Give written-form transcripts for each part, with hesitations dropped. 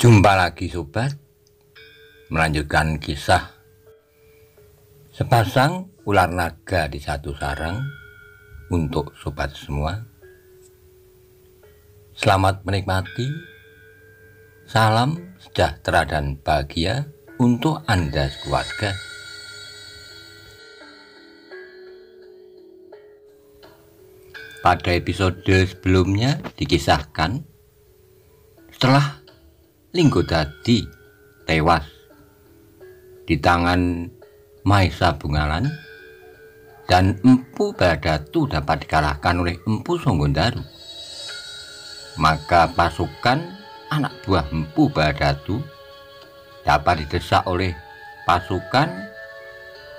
Jumpa lagi sobat, melanjutkan kisah sepasang ular naga di satu sarang untuk sobat semua. Selamat menikmati, salam sejahtera dan bahagia untuk Anda sekeluarga. Pada episode sebelumnya dikisahkan setelah Linggodadi tewas di tangan Maesa Bungalan dan Empu Baladatu dapat dikalahkan oleh Empu Songgondaru, maka pasukan anak buah Empu Baladatu dapat didesak oleh pasukan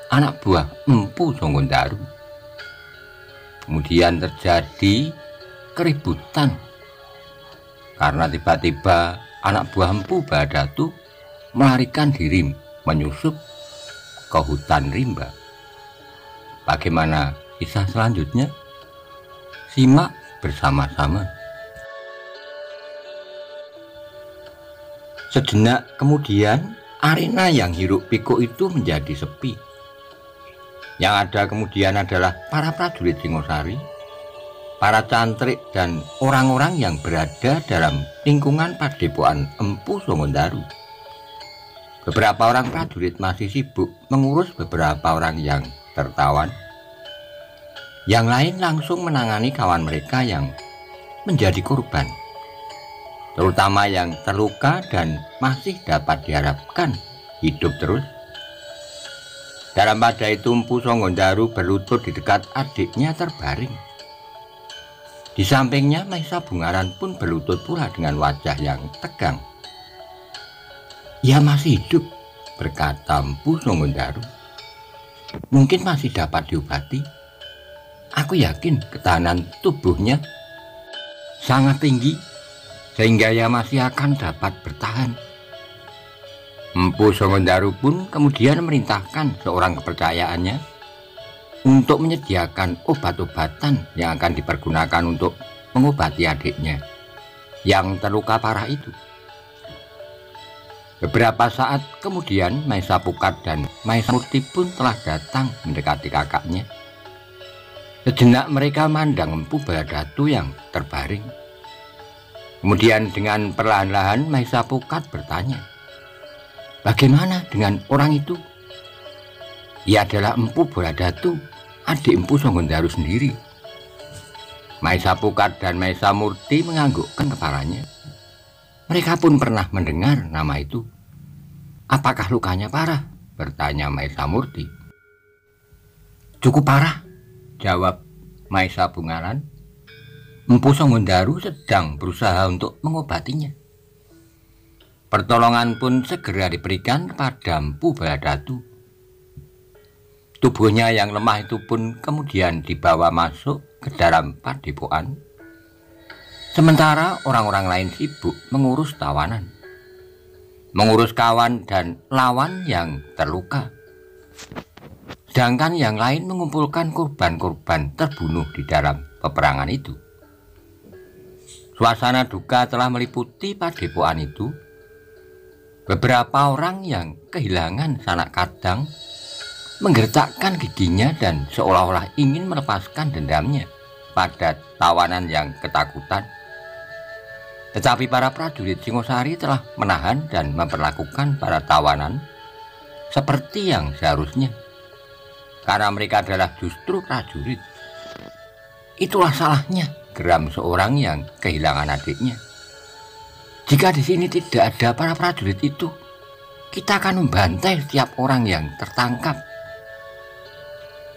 anak buah Empu Songgondaru. Kemudian terjadi keributan karena tiba-tiba anak buah Empu Baladatu melarikan diri menyusup ke hutan rimba. Bagaimana kisah selanjutnya? Simak bersama-sama. Sejenak kemudian arena yang hiruk pikuk itu menjadi sepi. Yang ada kemudian adalah para prajurit Singosari, para cantrik dan orang-orang yang berada dalam lingkungan padepokan Empu Songgondaru. Beberapa orang prajurit masih sibuk mengurus beberapa orang yang tertawan. Yang lain langsung menangani kawan mereka yang menjadi korban, terutama yang terluka dan masih dapat diharapkan hidup terus. Dalam pada itu Empu Songgondaru berlutut di dekat adiknya terbaring. Di sampingnya Maesa Bungalan pun berlutut pula dengan wajah yang tegang. "Ia masih hidup," berkata Empu Songgondaru. "Mungkin masih dapat diobati. Aku yakin ketahanan tubuhnya sangat tinggi sehingga ia masih akan dapat bertahan." Empu Songgondaru pun kemudian memerintahkan seorang kepercayaannya untuk menyediakan obat-obatan yang akan dipergunakan untuk mengobati adiknya yang terluka parah itu. Beberapa saat kemudian Maesa Pukat dan Maesa Murti pun telah datang mendekati kakaknya. Sejenak mereka memandang Empu Baladatu yang terbaring. Kemudian dengan perlahan-lahan Maesa Pukat bertanya, "Bagaimana dengan orang itu?" "Ia adalah Empu Baladatu, adik Empu Songgondaru sendiri." Maesa Pukat dan Maesa Murti menganggukkan kepalanya. Mereka pun pernah mendengar nama itu. "Apakah lukanya parah?" bertanya Maesa Murti. "Cukup parah," jawab Maesa Bungalan. "Empu Songgondaru sedang berusaha untuk mengobatinya." Pertolongan pun segera diberikan kepada Empu Baladatu. Tubuhnya yang lemah itu pun kemudian dibawa masuk ke dalam padepokan. Sementara orang-orang lain sibuk mengurus tawanan, mengurus kawan dan lawan yang terluka. Sedangkan yang lain mengumpulkan korban-korban terbunuh di dalam peperangan itu. Suasana duka telah meliputi padepokan itu. Beberapa orang yang kehilangan sanak kadang menggertakkan giginya dan seolah-olah ingin melepaskan dendamnya pada tawanan yang ketakutan. Tetapi para prajurit Singosari telah menahan dan memperlakukan para tawanan seperti yang seharusnya, karena mereka adalah justru prajurit. "Itulah salahnya," geram seorang yang kehilangan adiknya. "Jika di sini tidak ada para prajurit itu, kita akan membantai setiap orang yang tertangkap."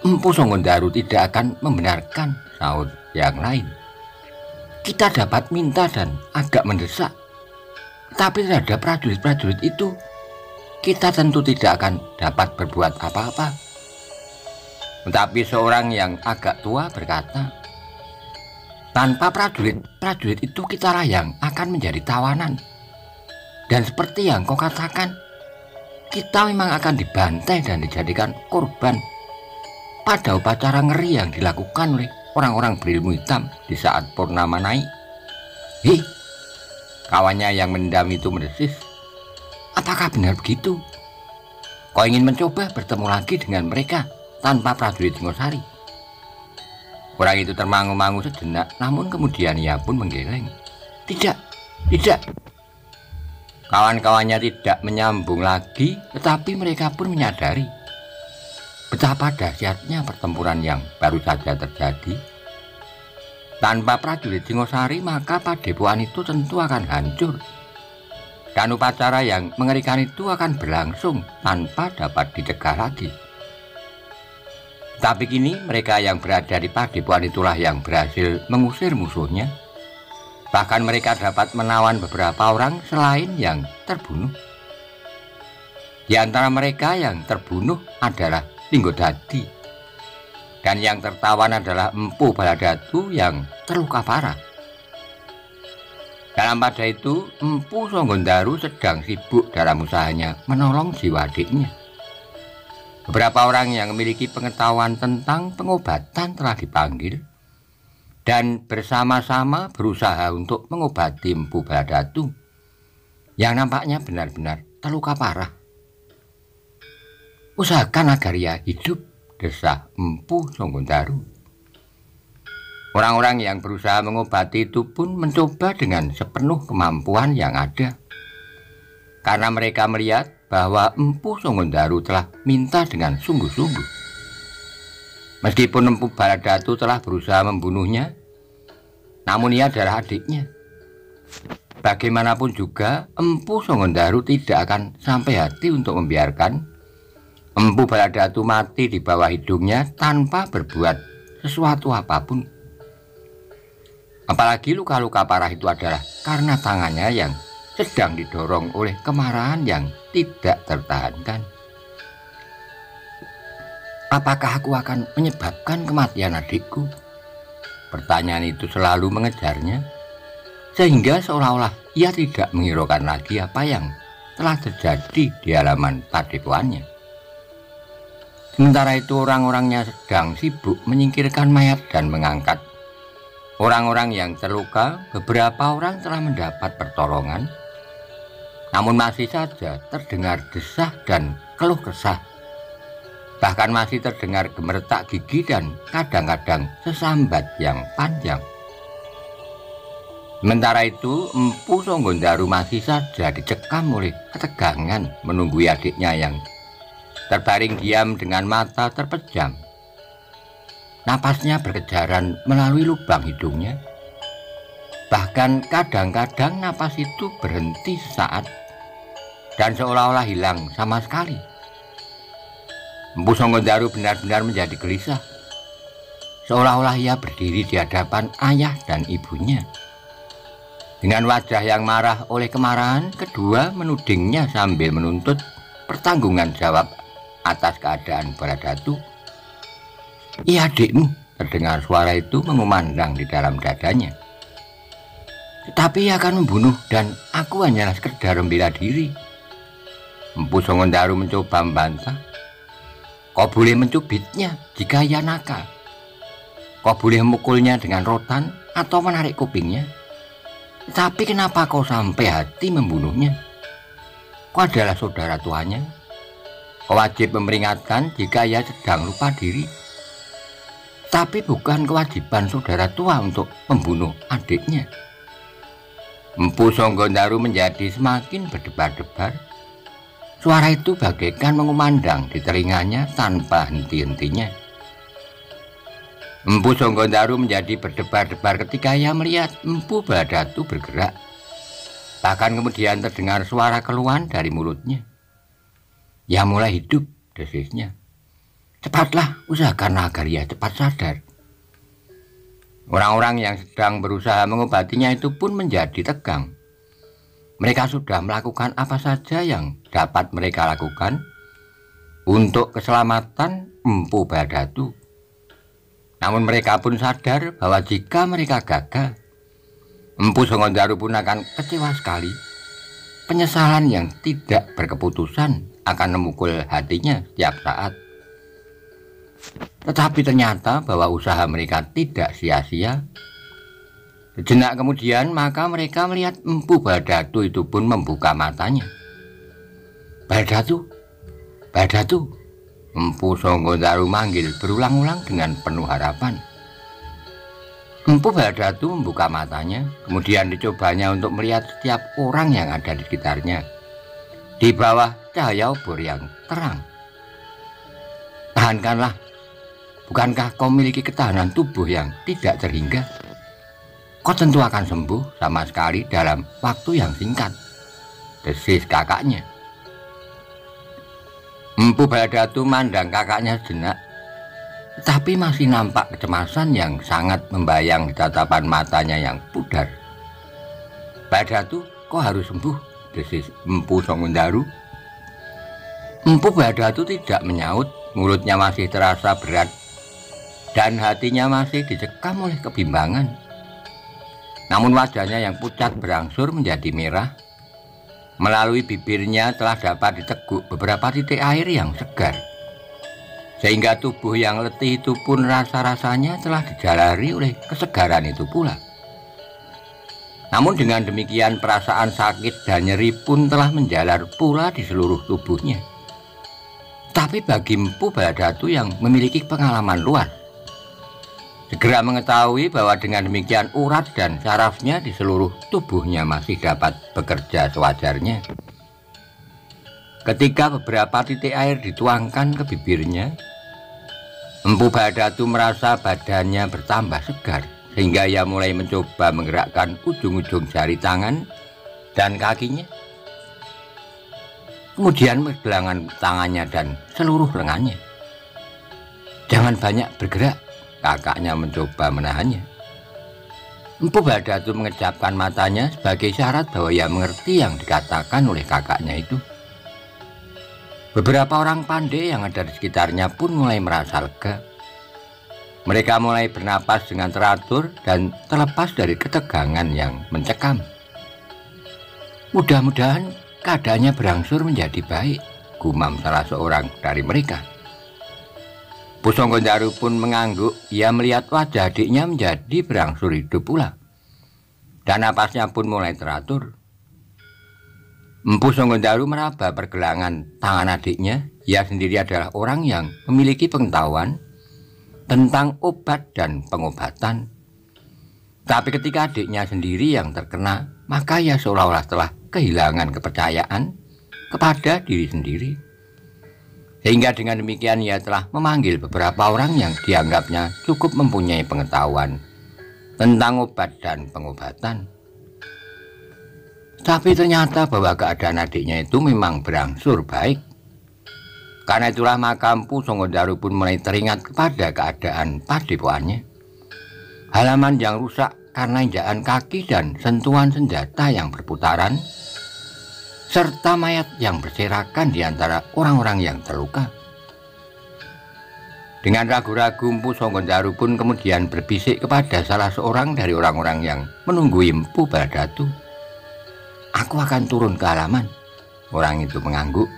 "Empu Songgondaru tidak akan membenarkan," sahut yang lain. "Kita dapat minta dan agak mendesak, tapi terhadap prajurit-prajurit itu, kita tentu tidak akan dapat berbuat apa-apa." Tetapi seorang yang agak tua berkata, "Tanpa prajurit itu kitalah yang akan menjadi tawanan. Dan seperti yang kau katakan, kita memang akan dibantai dan dijadikan korban pada upacara ngeri yang dilakukan oleh orang-orang berilmu hitam di saat purnama naik." "Hei, Kawannya yang mendam itu mendesis, apakah benar begitu? Kau ingin mencoba bertemu lagi dengan mereka tanpa prajurit Singosari? Orang itu termangu-mangu sejenak, namun kemudian ia pun menggeleng. Tidak, tidak. Kawan-kawannya tidak menyambung lagi, tetapi mereka pun menyadari betapa dahsyatnya pertempuran yang baru saja terjadi. Tanpa prajurit Singosari, maka padepokan itu tentu akan hancur. Dan upacara yang mengerikan itu akan berlangsung tanpa dapat dicegah lagi. Tapi kini mereka yang berada di padepokan itulah yang berhasil mengusir musuhnya. Bahkan mereka dapat menawan beberapa orang selain yang terbunuh. Di antara mereka yang terbunuh adalah Linggodadi. Dan yang tertawan adalah Empu Baladatu yang terluka parah. Dalam pada itu, Empu Songgondaru sedang sibuk dalam usahanya menolong jiwa adiknya. Beberapa orang yang memiliki pengetahuan tentang pengobatan telah dipanggil dan bersama-sama berusaha untuk mengobati Empu Baladatu yang nampaknya benar-benar terluka parah. Usahakan agar ia hidup, desah Empu Songgondaru. Orang-orang yang berusaha mengobati itu pun mencoba dengan sepenuh kemampuan yang ada. Karena mereka melihat bahwa Empu Songgondaru telah minta dengan sungguh-sungguh. Meskipun Empu Baladatu telah berusaha membunuhnya, namun ia adalah adiknya. Bagaimanapun juga, Empu Songgondaru tidak akan sampai hati untuk membiarkan Empu Baladatu mati di bawah hidungnya tanpa berbuat sesuatu apapun. Apalagi luka-luka parah itu adalah karena tangannya yang sedang didorong oleh kemarahan yang tidak tertahankan. Apakah aku akan menyebabkan kematian adikku? Pertanyaan itu selalu mengejarnya, sehingga seolah-olah ia tidak menghiraukan lagi apa yang telah terjadi di halaman padepokannya. Sementara itu orang-orangnya sedang sibuk menyingkirkan mayat dan mengangkat orang-orang yang terluka. Beberapa orang telah mendapat pertolongan, namun masih saja terdengar desah dan keluh kesah. Bahkan masih terdengar gemeretak gigi dan kadang-kadang sesambat yang panjang. Sementara itu, Empu Songgondaru masih saja dicekam oleh ketegangan menunggu adiknya yang terbaring diam dengan mata terpejam. Napasnya berkejaran melalui lubang hidungnya. Bahkan kadang-kadang napas itu berhenti sesaat dan seolah-olah hilang sama sekali. Empu Songgondaru benar-benar menjadi gelisah. Seolah-olah ia berdiri di hadapan ayah dan ibunya. Dengan wajah yang marah oleh kemarahan, kedua menudingnya sambil menuntut pertanggungan jawab atas keadaan Baladatu. "Iya adikmu," terdengar suara itu mengumandang di dalam dadanya. "Tetapi ia akan membunuh dan aku hanyalah sekedar membela diri." Empu Songgondaru mencoba membantah. "Kau boleh mencubitnya jika ia nakal. Kau boleh memukulnya dengan rotan atau menarik kupingnya. Tapi kenapa kau sampai hati membunuhnya? Kau adalah saudara tuanya. Kau wajib memperingatkan jika ia sedang lupa diri. Tapi bukan kewajiban saudara tua untuk membunuh adiknya." Empu Songgondaru menjadi semakin berdebar-debar. Suara itu bagaikan mengumandang di telinganya tanpa henti-hentinya. Empu Songgondaru menjadi berdebar-debar ketika ia melihat Empu Baladatu bergerak. Bahkan kemudian terdengar suara keluhan dari mulutnya. "Ia mulai hidup," desisnya. "Cepatlah, usahakan agar ia cepat sadar." Orang-orang yang sedang berusaha mengobatinya itu pun menjadi tegang. Mereka sudah melakukan apa saja yang dapat mereka lakukan untuk keselamatan Empu Baladatu. Namun mereka pun sadar bahwa jika mereka gagal, Empu Songgondaru pun akan kecewa sekali. Penyesalan yang tidak berkeputusan akan memukul hatinya setiap saat. Tetapi ternyata bahwa usaha mereka tidak sia-sia. Sejenak kemudian maka mereka melihat Empu Baladatu itu pun membuka matanya. "Baladatu, Baladatu," Empu Sanggodaru manggil berulang-ulang dengan penuh harapan. Empu Baladatu membuka matanya, kemudian dicobanya untuk melihat setiap orang yang ada di sekitarnya di bawah cahaya obor yang terang. "Tahankanlah, bukankah kau memiliki ketahanan tubuh yang tidak terhingga? Kau tentu akan sembuh sama sekali dalam waktu yang singkat," desis kakaknya. Empu Baladatu mandang kakaknya sejenak, tetapi masih nampak kecemasan yang sangat membayang di tatapan matanya yang pudar. "Baladatu, kau harus sembuh," desis Empu Sanggodaru. Empu Baladatu tidak menyaut, mulutnya masih terasa berat dan hatinya masih dicekam oleh kebimbangan. Namun wajahnya yang pucat berangsur menjadi merah. Melalui bibirnya telah dapat diteguk beberapa titik air yang segar, sehingga tubuh yang letih itu pun rasa-rasanya telah dijalari oleh kesegaran itu pula. Namun dengan demikian perasaan sakit dan nyeri pun telah menjalar pula di seluruh tubuhnya. Tapi bagi Empu Baladatu yang memiliki pengalaman luas, segera mengetahui bahwa dengan demikian urat dan sarafnya di seluruh tubuhnya masih dapat bekerja sewajarnya. Ketika beberapa titik air dituangkan ke bibirnya, Empu Baladatu merasa badannya bertambah segar, sehingga ia mulai mencoba menggerakkan ujung-ujung jari tangan dan kakinya, kemudian pergelangan tangannya dan seluruh lengannya. "Jangan banyak bergerak," kakaknya mencoba menahannya. Empu Baladatu mengejapkan matanya sebagai syarat bahwa ia mengerti yang dikatakan oleh kakaknya itu. Beberapa orang pandai yang ada di sekitarnya pun mulai merasa lega. Mereka mulai bernapas dengan teratur dan terlepas dari ketegangan yang mencekam. "Mudah-mudahan keadaannya berangsur menjadi baik," gumam salah seorang dari mereka. Empu Sanggodaru pun mengangguk. Ia melihat wajah adiknya menjadi berangsur hidup pula, dan napasnya pun mulai teratur. Empu Sanggodaru meraba pergelangan tangan adiknya. Ia sendiri adalah orang yang memiliki pengetahuan tentang obat dan pengobatan. Tapi ketika adiknya sendiri yang terkena, maka ia seolah-olah telah kehilangan kepercayaan kepada diri sendiri. Sehingga dengan demikian ia telah memanggil beberapa orang yang dianggapnya cukup mempunyai pengetahuan tentang obat dan pengobatan. Tapi ternyata bahwa keadaan adiknya itu memang berangsur baik. Karena itulah maka Empu Sanggodaru pun mulai teringat kepada keadaan padepokannya. Halaman yang rusak karena injakan kaki dan sentuhan senjata yang berputaran, serta mayat yang berserakan di antara orang-orang yang terluka. Dengan ragu-ragu Empu Sanggodaru pun kemudian berbisik kepada salah seorang dari orang-orang yang menunggu Empu Baladatu. "Aku akan turun ke halaman." Orang itu mengangguk.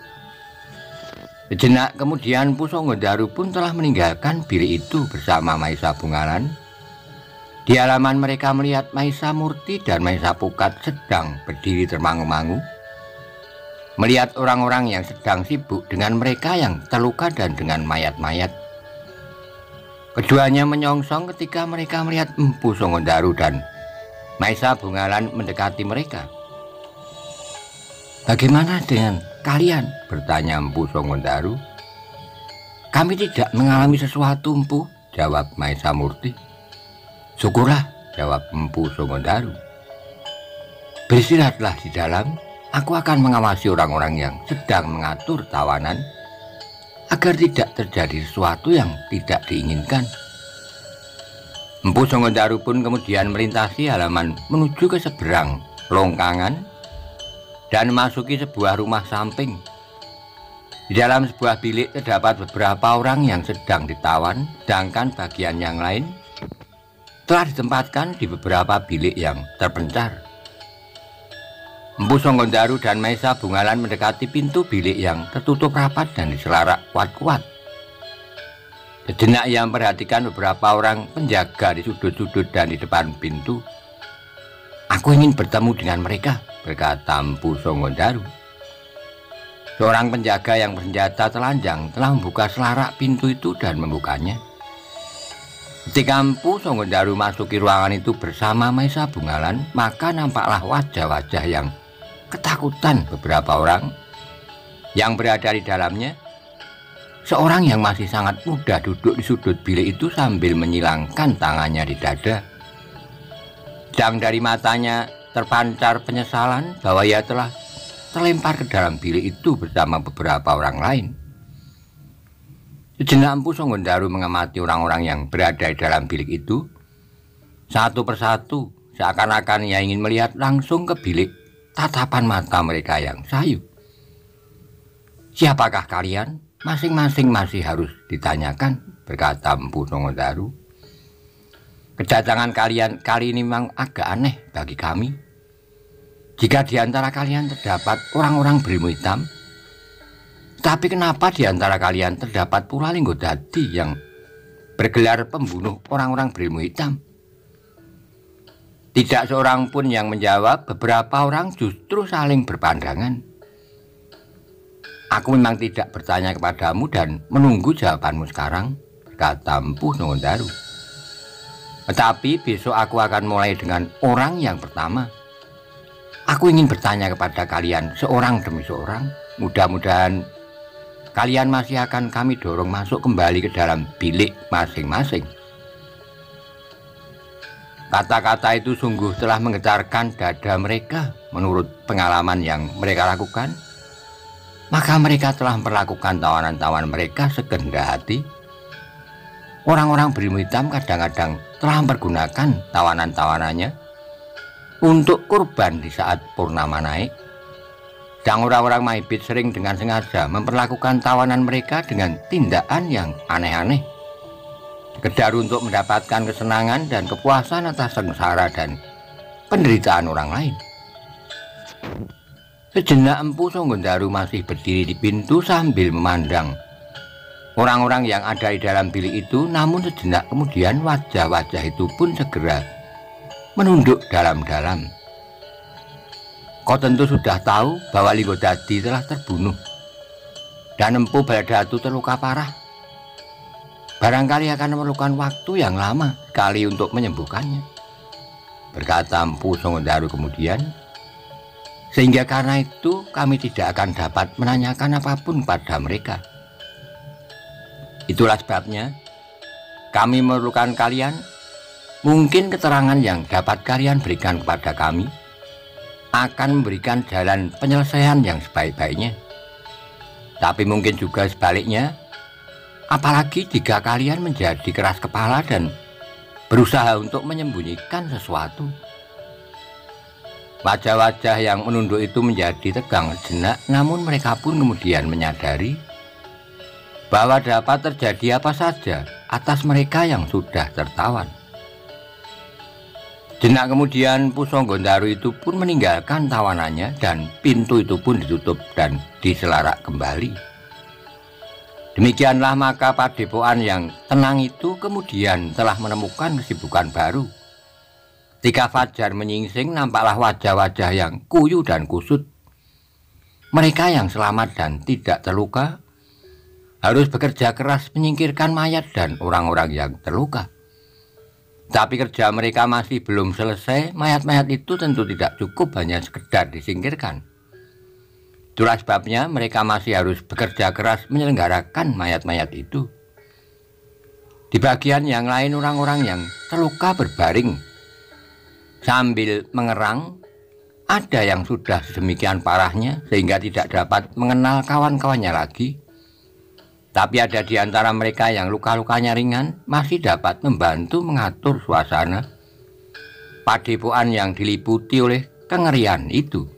Sejenak kemudian Empu Sanggodaru pun telah meninggalkan bilik itu bersama Maisa Bungalan. Di halaman mereka melihat Maisa Murti dan Maisa Pukat sedang berdiri termangu-mangu, melihat orang-orang yang sedang sibuk dengan mereka yang terluka dan dengan mayat-mayat. Keduanya menyongsong ketika mereka melihat Empu Sanggodaru dan Maisa Bungalan mendekati mereka. "Bagaimana dengan kalian?" bertanya Empu Sanggodaru. "Kami tidak mengalami sesuatu, Empu," jawab Maisa Murti. "Syukurlah," jawab Empu Sanggodaru. "Beristirahatlah di dalam. Aku akan mengawasi orang-orang yang sedang mengatur tawanan agar tidak terjadi sesuatu yang tidak diinginkan." Empu Sanggodaru pun kemudian melintasi halaman menuju ke seberang longkangan dan memasuki sebuah rumah samping. Di dalam sebuah bilik terdapat beberapa orang yang sedang ditawan, sedangkan bagian yang lain telah ditempatkan di beberapa bilik yang terpencar. Empu Sanggodaru dan Maisa Bungalan mendekati pintu bilik yang tertutup rapat dan diselarak kuat-kuat. Sejenak ia memperhatikan beberapa orang penjaga di sudut-sudut dan di depan pintu. Aku ingin bertemu dengan mereka, berkata Empu Songondaru. Seorang penjaga yang bersenjata telanjang telah membuka selarak pintu itu dan membukanya. Ketika Empu Songondaru masuki ruangan itu bersama Maesa Bungalan, maka nampaklah wajah-wajah yang ketakutan beberapa orang yang berada di dalamnya. Seorang yang masih sangat muda duduk di sudut bilik itu sambil menyilangkan tangannya di dada. Dan dari matanya terpancar penyesalan bahwa ia telah terlempar ke dalam bilik itu bersama beberapa orang lain. Sejenak Empu Songondaru mengamati orang-orang yang berada di dalam bilik itu. Satu persatu, seakan-akan ia ingin melihat langsung ke bilik tatapan mata mereka yang sayu. Siapakah kalian? Masing-masing masih harus ditanyakan, berkata Empu Songondaru. Kedatangan kalian kali ini memang agak aneh bagi kami. Jika di antara kalian terdapat orang-orang berilmu hitam, tapi kenapa di antara kalian terdapat pula Linggodadi yang bergelar pembunuh orang-orang berilmu hitam? Tidak seorang pun yang menjawab, beberapa orang justru saling berpandangan. Aku memang tidak bertanya kepadamu dan menunggu jawabanmu sekarang, kata Empu Songondaru. Tetapi besok aku akan mulai dengan orang yang pertama. Aku ingin bertanya kepada kalian seorang demi seorang. Mudah-mudahan kalian masih akan kami dorong masuk kembali ke dalam bilik masing-masing. Kata-kata itu sungguh telah menggetarkan dada mereka menurut pengalaman yang mereka lakukan. Maka mereka telah memperlakukan tawanan-tawanan mereka sekehendak hati. Orang-orang berilmu hitam kadang-kadang telah mempergunakan tawanan-tawanannya untuk kurban di saat purnama naik. Dan orang-orang Maibit sering dengan sengaja memperlakukan tawanan mereka dengan tindakan yang aneh-aneh, sekedar untuk mendapatkan kesenangan dan kepuasan atas sengsara dan penderitaan orang lain. Sejenak Empu Songondaru masih berdiri di pintu sambil memandang orang-orang yang ada di dalam bilik itu, namun sejenak kemudian wajah-wajah itu pun segera menunduk dalam-dalam. Kau tentu sudah tahu bahwa Linggodadi telah terbunuh dan Empu Baladatu terluka parah. Barangkali akan memerlukan waktu yang lama sekali untuk menyembuhkannya, berkata Empu Songondaru kemudian. Sehingga karena itu kami tidak akan dapat menanyakan apapun pada mereka. Itulah sebabnya kami memerlukan kalian. Mungkin keterangan yang dapat kalian berikan kepada kami akan memberikan jalan penyelesaian yang sebaik-baiknya. Tapi mungkin juga sebaliknya, apalagi jika kalian menjadi keras kepala dan berusaha untuk menyembunyikan sesuatu. Wajah-wajah yang menunduk itu menjadi tegang sejenak, namun mereka pun kemudian menyadari bahwa dapat terjadi apa saja atas mereka yang sudah tertawan. Jenak kemudian Empu Songondaru itu pun meninggalkan tawanannya dan pintu itu pun ditutup dan diselarak kembali. Demikianlah maka padepokan yang tenang itu kemudian telah menemukan kesibukan baru. Ketika fajar menyingsing, nampaklah wajah-wajah yang kuyu dan kusut. Mereka yang selamat dan tidak terluka harus bekerja keras menyingkirkan mayat dan orang-orang yang terluka. Tapi kerja mereka masih belum selesai. Mayat-mayat itu tentu tidak cukup hanya sekedar disingkirkan. Itulah sebabnya mereka masih harus bekerja keras menyelenggarakan mayat-mayat itu. Di bagian yang lain orang-orang yang terluka berbaring sambil mengerang. Ada yang sudah sedemikian parahnya sehingga tidak dapat mengenal kawan-kawannya lagi. Tapi ada di antara mereka yang luka-lukanya ringan masih dapat membantu mengatur suasana padepokan yang diliputi oleh kengerian itu.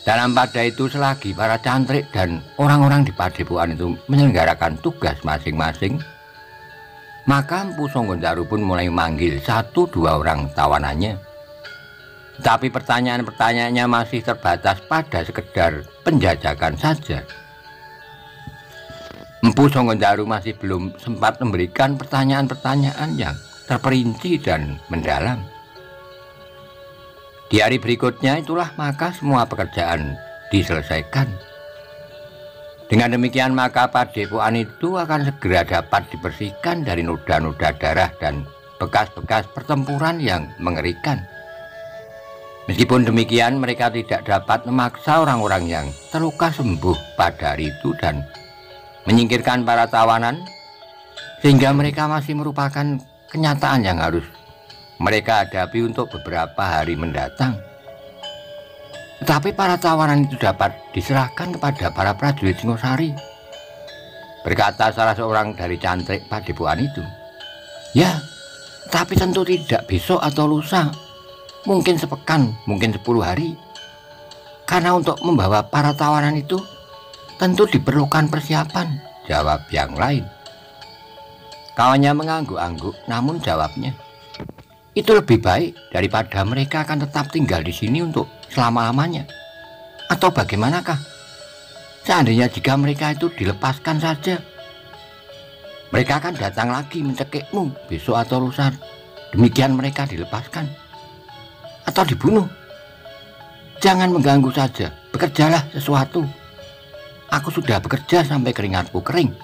Dalam pada itu selagi para cantrik dan orang-orang di padepokan itu menyelenggarakan tugas masing-masing, maka Empu Songondaru pun mulai memanggil 1-2 orang tawanannya. Tapi pertanyaan-pertanyaannya masih terbatas pada sekedar penjajakan saja. Empu Songondaru masih belum sempat memberikan pertanyaan-pertanyaan yang terperinci dan mendalam. Di hari berikutnya itulah maka semua pekerjaan diselesaikan. Dengan demikian maka padepokan itu akan segera dapat dibersihkan dari noda-noda darah dan bekas-bekas pertempuran yang mengerikan. Meskipun demikian, mereka tidak dapat memaksa orang-orang yang terluka sembuh pada hari itu dan menyingkirkan para tawanan, sehingga mereka masih merupakan kenyataan yang harus mereka hadapi untuk beberapa hari mendatang. Tetapi para tawanan itu dapat diserahkan kepada para prajurit Singosari, berkata salah seorang dari cantrik padepokan itu. Ya, tapi tentu tidak besok atau lusa, mungkin sepekan, mungkin 10 hari. Karena untuk membawa para tawanan itu tentu diperlukan persiapan, jawab yang lain. Kawannya mengangguk-angguk, namun jawabnya, itu lebih baik daripada mereka akan tetap tinggal di sini untuk selama-lamanya. Atau bagaimanakah? Seandainya jika mereka itu dilepaskan saja, mereka akan datang lagi mencekikmu besok atau lusa. Demikian mereka dilepaskan atau dibunuh. Jangan mengganggu saja, bekerjalah sesuatu. Aku sudah bekerja sampai keringatku kering.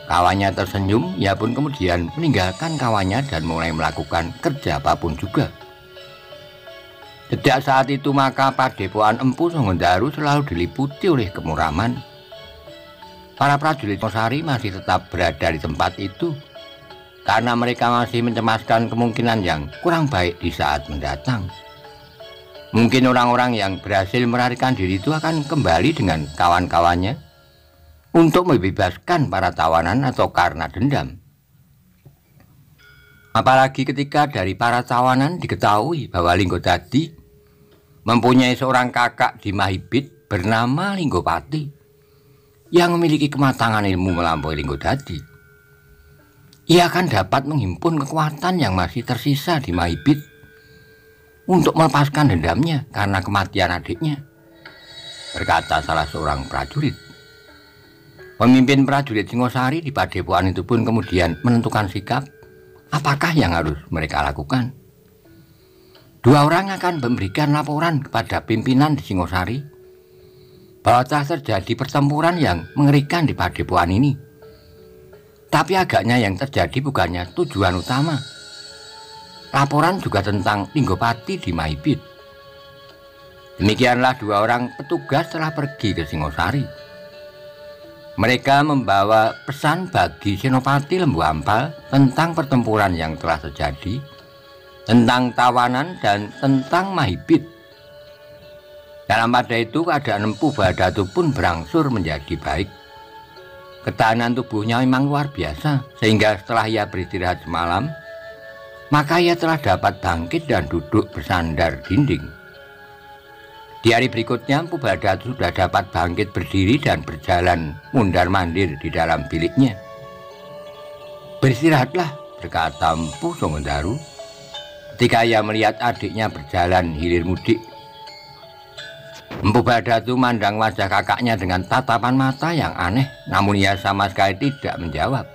Kawannya tersenyum, ia pun kemudian meninggalkan kawannya dan mulai melakukan kerja apapun juga. Sejak saat itu maka padepokan Empu Songondaru selalu diliputi oleh kemuraman. Para prajurit Singosari masih tetap berada di tempat itu karena mereka masih mencemaskan kemungkinan yang kurang baik di saat mendatang. Mungkin orang-orang yang berhasil melarikan diri itu akan kembali dengan kawan-kawannya untuk membebaskan para tawanan atau karena dendam. Apalagi ketika dari para tawanan diketahui bahwa Lingodadi mempunyai seorang kakak di Mahibit bernama Linggopati yang memiliki kematangan ilmu melampaui Lingodadi. Ia akan dapat menghimpun kekuatan yang masih tersisa di Mahibit untuk melepaskan dendamnya karena kematian adiknya, berkata salah seorang prajurit. Pemimpin prajurit Singosari di padepokan itu pun kemudian menentukan sikap apakah yang harus mereka lakukan. Dua orang akan memberikan laporan kepada pimpinan di Singosari bahwa telah terjadi pertempuran yang mengerikan di padepokan ini. Tapi agaknya yang terjadi bukannya tujuan utama. Laporan juga tentang Linggopati di Mahibit. Demikianlah dua orang petugas telah pergi ke Singosari. Mereka membawa pesan bagi Senopati Lembu Ampal tentang pertempuran yang telah terjadi, tentang tawanan dan tentang Mahibit. Dalam pada itu keadaan Empu Badatu pun berangsur menjadi baik. Ketahanan tubuhnya memang luar biasa, sehingga setelah ia beristirahat semalam, maka ia telah dapat bangkit dan duduk bersandar dinding. Di hari berikutnya Empu Badatu sudah dapat bangkit berdiri dan berjalan mundar-mandir di dalam biliknya. Beristirahatlah, berkata Empu Songondaru ketika ia melihat adiknya berjalan hilir mudik. Empu Badatu mandang wajah kakaknya dengan tatapan mata yang aneh, namun ia sama sekali tidak menjawab.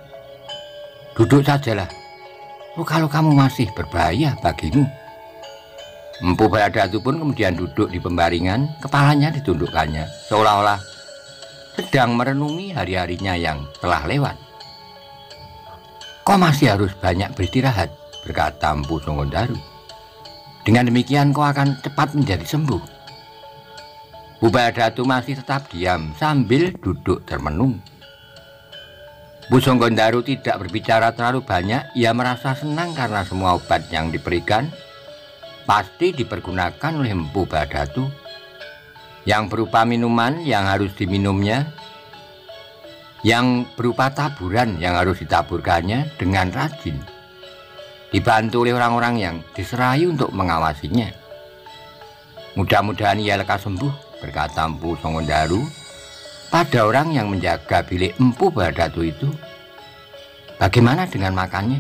Duduk sajalah, kalau kamu masih berbahaya bagimu. Empu Badatu pun kemudian duduk di pembaringan, kepalanya ditundukkannya, seolah-olah sedang merenungi hari-harinya yang telah lewat. Kau masih harus banyak beristirahat, berkata Empu Songondaru. Dengan demikian kau akan cepat menjadi sembuh. Empu Badatu masih tetap diam sambil duduk termenung. Empu Songondaru tidak berbicara terlalu banyak, ia merasa senang karena semua obat yang diberikan pasti dipergunakan oleh Empu Badatu, yang berupa minuman yang harus diminumnya, yang berupa taburan yang harus ditaburkannya dengan rajin, dibantu oleh orang-orang yang diserai untuk mengawasinya. Mudah-mudahan ia lekas sembuh, berkata Empu Songondaru pada orang yang menjaga bilik Empu Badatu itu. Bagaimana dengan makannya?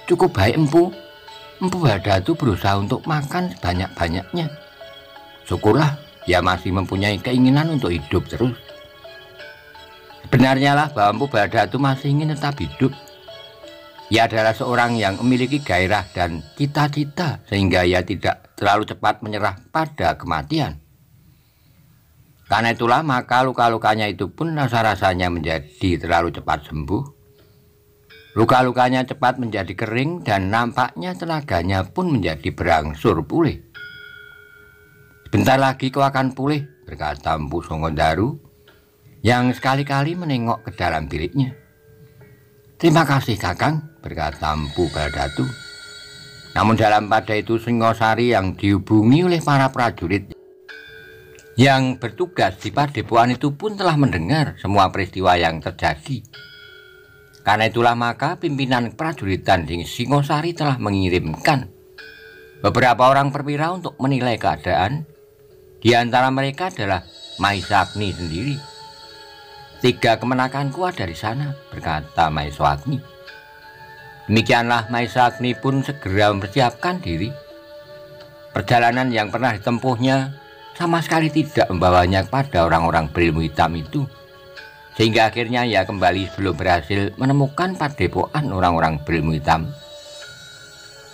Cukup baik, Empu. Empu Badatu berusaha untuk makan sebanyak-banyaknya. Syukurlah ia masih mempunyai keinginan untuk hidup terus. Sebenarnya lah bahwa Empu Badatu masih ingin tetap hidup. Ia adalah seorang yang memiliki gairah dan cita-cita sehingga ia tidak terlalu cepat menyerah pada kematian. Karena itulah maka luka-lukanya itu pun rasa-rasanya menjadi terlalu cepat sembuh. Luka-lukanya cepat menjadi kering dan nampaknya tenaganya pun menjadi berangsur pulih. "Sebentar lagi kau akan pulih," berkata Empu Songondaru yang sekali-kali menengok ke dalam biliknya. "Terima kasih Kakang," berkata Empu Baldatu. Namun dalam pada itu Singosari yang dihubungi oleh para prajurit yang bertugas di padepokan itu pun telah mendengar semua peristiwa yang terjadi. Karena itulah maka pimpinan prajuritan di Singosari telah mengirimkan beberapa orang perwira untuk menilai keadaan. Di antara mereka adalah Mahisagni sendiri. "3 kemenakanku ada di sana," berkata Mahisagni. Demikianlah Mahisagni pun segera mempersiapkan diri. Perjalanan yang pernah ditempuhnya sama sekali tidak membawanya kepada orang-orang berilmu hitam itu, sehingga akhirnya ia kembali sebelum berhasil menemukan padepokan orang-orang berilmu hitam.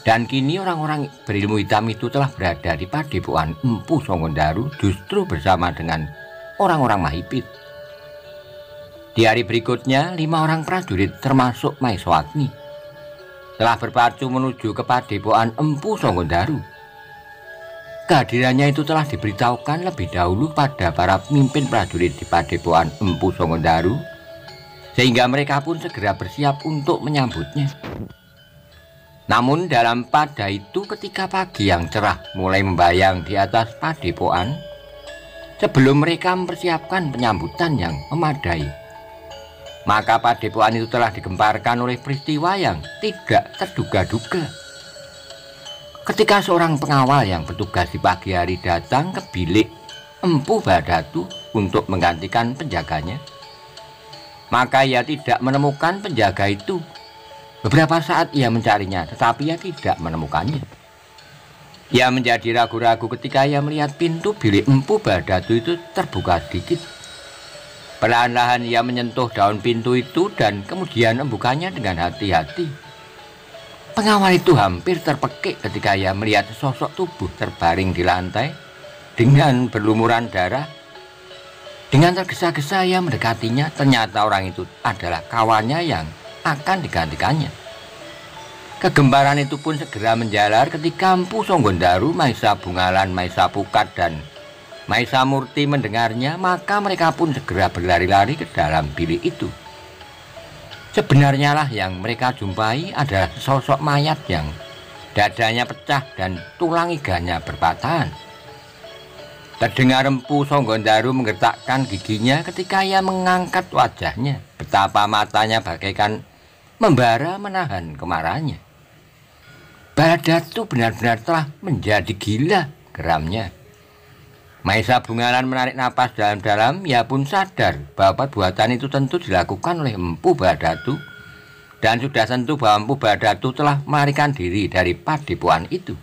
Dan kini orang-orang berilmu hitam itu telah berada di padepokan Empu Songondaru justru bersama dengan orang-orang Mahipit. Di hari berikutnya 5 orang prajurit termasuk Mahisagni telah berpacu menuju ke padepokan Empu Songondaru. Kehadirannya itu telah diberitahukan lebih dahulu pada para pemimpin prajurit di padepokan Empu Songondaru, sehingga mereka pun segera bersiap untuk menyambutnya. Namun dalam pada itu ketika pagi yang cerah mulai membayang di atas padepokan, sebelum mereka mempersiapkan penyambutan yang memadai, maka padepokan itu telah digemparkan oleh peristiwa yang tidak terduga-duga. Ketika seorang pengawal yang bertugas di pagi hari datang ke bilik Empu Baldatu untuk menggantikan penjaganya, maka ia tidak menemukan penjaga itu. Beberapa saat ia mencarinya, tetapi ia tidak menemukannya. Ia menjadi ragu-ragu ketika ia melihat pintu bilik Empu Baldatu itu terbuka sedikit. Perlahan-lahan ia menyentuh daun pintu itu dan kemudian membukanya dengan hati-hati. Pengawal itu hampir terpekik ketika ia melihat sosok tubuh terbaring di lantai dengan berlumuran darah. Dengan tergesa-gesa ia mendekatinya. Ternyata orang itu adalah kawannya yang akan digantikannya. Kegembaran itu pun segera menjalar ketika Empu Songondaru, Maisa Bungalan, Maisa Pukat, dan Maisa Murti mendengarnya. Maka mereka pun segera berlari-lari ke dalam bilik itu. Sebenarnya lah yang mereka jumpai adalah sosok mayat yang dadanya pecah dan tulang iganya berpatahan. Terdengar Empu Songondaru menggertakkan giginya ketika ia mengangkat wajahnya. Betapa matanya bagaikan membara menahan kemarahannya. "Baldatu benar-benar telah menjadi gila," geramnya. Maisa Bungalan menarik napas dalam-dalam. Ia pun sadar bahwa perbuatan itu tentu dilakukan oleh Empu Baldatu, dan sudah tentu bahwa Empu Baldatu telah melarikan diri dari padepokan itu.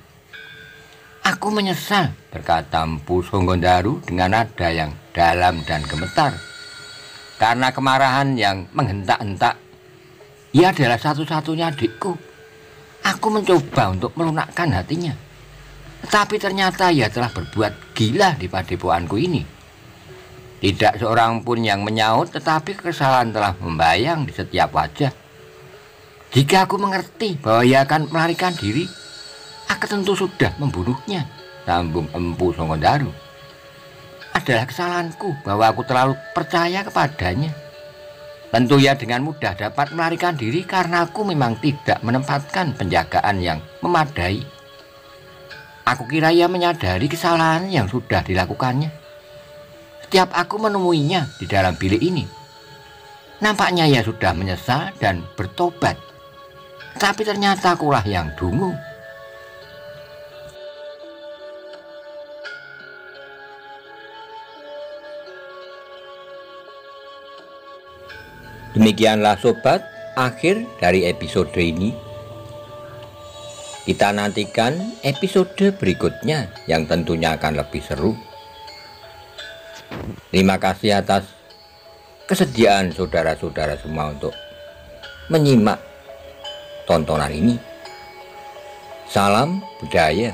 "Aku menyesal," berkata Empu Songondaru dengan nada yang dalam dan gemetar, karena kemarahan yang menghentak-hentak. "Ia adalah satu-satunya adikku. Aku mencoba untuk melunakkan hatinya, tetapi ternyata ia telah berbuat gila di padepokanku ini." Tidak seorang pun yang menyaut, tetapi kesalahan telah membayang di setiap wajah. "Jika aku mengerti bahwa ia akan melarikan diri, aku tentu sudah membunuhnya," sambung Empu Songondaru. "Adalah kesalahanku bahwa aku terlalu percaya kepadanya. Tentu ia dengan mudah dapat melarikan diri karena aku memang tidak menempatkan penjagaan yang memadai. Aku kira ia menyadari kesalahan yang sudah dilakukannya. Setiap aku menemuinya di dalam bilik ini, nampaknya ia sudah menyesal dan bertobat. Tapi ternyata akulah yang dungu." Demikianlah sobat, akhir dari episode ini. Kita nantikan episode berikutnya yang tentunya akan lebih seru. Terima kasih atas kesediaan saudara-saudara semua untuk menyimak tontonan ini. Salam budaya.